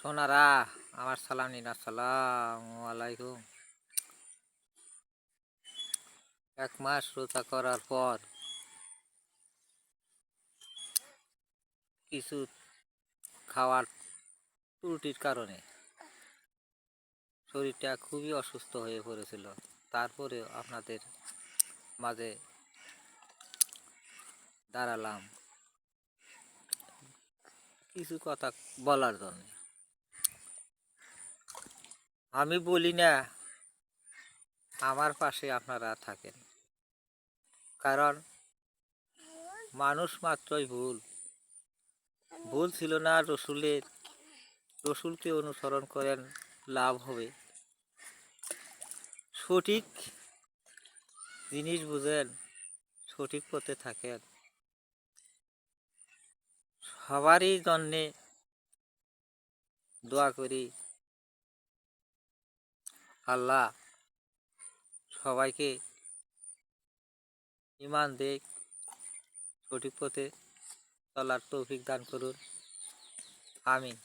সোনারা আমার সালাম নিন। আসসালামু আলাইকুম। 1 মাস রোজা করার পর কিছু খাওয়ার ত্রুটির কারণে শরীরটা খুবই অসুস্থ হয়ে পড়েছিল। তারপরেও আপনাদের মাঝে দাঁড়ালাম কিছু কথা বলার জন্য। আমি বলি না আমার পাশে আপনারা থাকেন, কারণ মানুষ মাত্রই ভুল। ভুল ছিল না রসুলকে অনুসরণ করেন, লাভ হবে। সঠিক জিনিস বুঝেন, সঠিক পথে থাকেন। সবারই জন্যে দোয়া করি, আল্লাহ সবাইকে ঈমান দেখ, সঠিক পথে চলার তৌফিক দান করুন। আমিন।